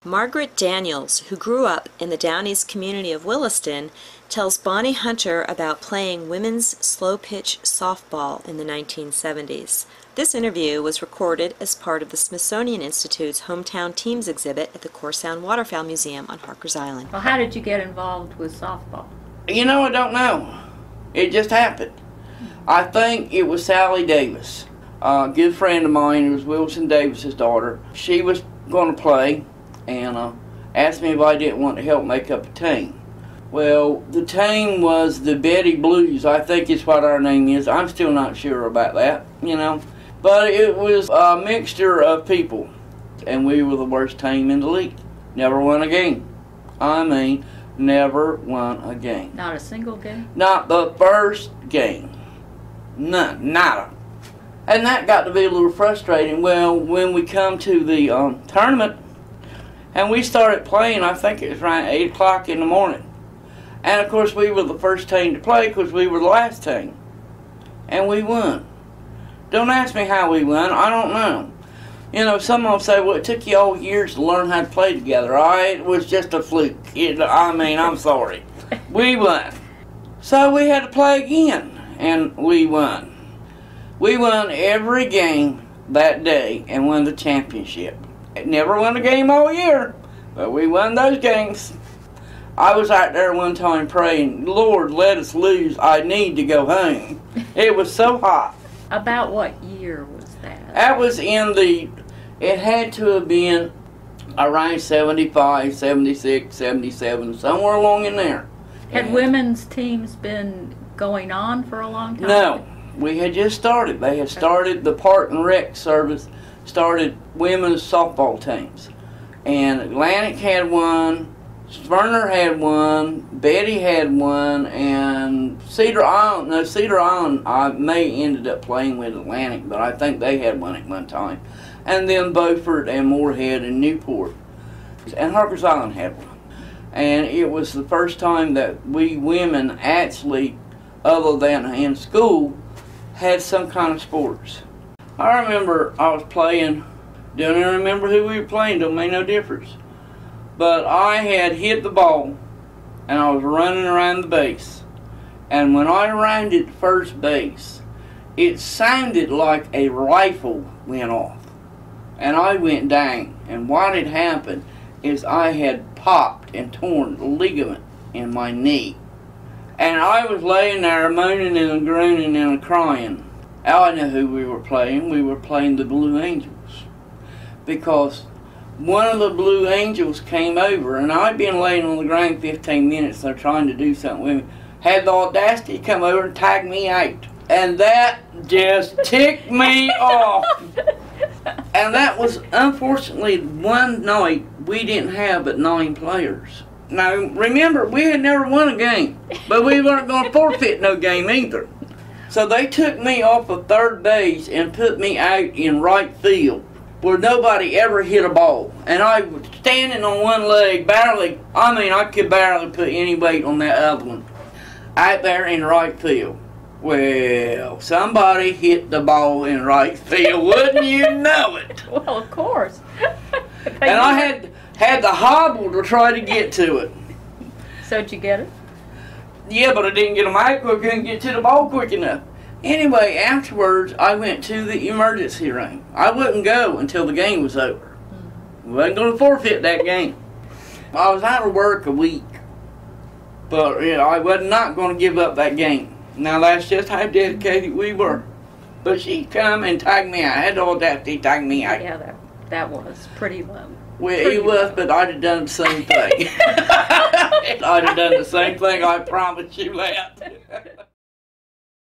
Margaret Daniels, who grew up in the Down East community of Williston, tells Bonnie Hunter about playing women's slow-pitch softball in the 1970s. This interview was recorded as part of the Smithsonian Institute's Hometown Teams exhibit at the Core Sound Waterfowl Museum on Harkers Island. Well, how did you get involved with softball? You know, I don't know. It just happened. I think it was Sally Davis, a good friend of mine. It was Wilson Davis's daughter. She was going to play and asked me if I didn't want to help make up a team. Well, the team was the Betty Blues, I think is what our name is. I'm still not sure about that, you know. But it was a mixture of people, and we were the worst team in the league. Never won a game. I mean, never won a game. Not a single game? Not the first game. None. Nada. And that got to be a little frustrating. Well, when we come to the tournament, and we started playing, I think it was around 8 o'clock in the morning. And of course we were the first team to play because we were the last team. And we won. Don't ask me how we won, I don't know. You know, someone will say, well, it took you all years to learn how to play together. It was just a fluke. I'm sorry. We won. So we had to play again, and we won. We won every game that day and won the championship. Never won a game all year, but we won those games. I was out there one time praying, Lord, let us lose. I need to go home. It was so hot. About what year was that? That was it had to have been around 75, 76, 77, somewhere along in there. Had women's teams been going on for a long time? No, we had just started. They had started the Park and Rec service, started women's softball teams. And Atlantic had one, Sverner had one, Betty had one, and Cedar Island I may ended up playing with Atlantic, but I think they had one at one time. And then Beaufort and Moorhead and Newport. And Harkers Island had one. And it was the first time that we women actually, other than in school, had some kind of sports. I remember I was playing, don't even remember who we were playing, don't make no difference. But I had hit the ball and I was running around the base. And when I rounded first base, it sounded like a rifle went off. And I went down. And what had happened is I had popped and torn the ligament in my knee. And I was laying there moaning and groaning and crying. I know who we were playing. We were playing the Blue Angels. Because one of the Blue Angels came over, and I'd been laying on the ground 15 minutes, they're trying to do something with me, had the audacity to come over and tag me out. And that just ticked me off. And that was, unfortunately, one night we didn't have but 9 players. Now, remember, we had never won a game, but we weren't going to forfeit no game either. So they took me off of third base and put me out in right field where nobody ever hit a ball. And I was standing on one leg, I could barely put any weight on that other one, out there in right field. Well, somebody hit the ball in right field, wouldn't you know it? Well, of course. And I had the hobble to try to get to it. So did you get it? Yeah, but I didn't get them out quick, couldn't get to the ball quick enough. Anyway, afterwards, I went to the emergency room. I wouldn't go until the game was over. I wasn't going to forfeit that game. I was out of work a week, but you know, I was not going to give up that game. Now, that's just how dedicated we were. But she come and tagged me out. I had the audacity to tag me out. Yeah, that was pretty low. Well, it was, but I'd have done the same thing. I'd have done the same thing, I promise you that.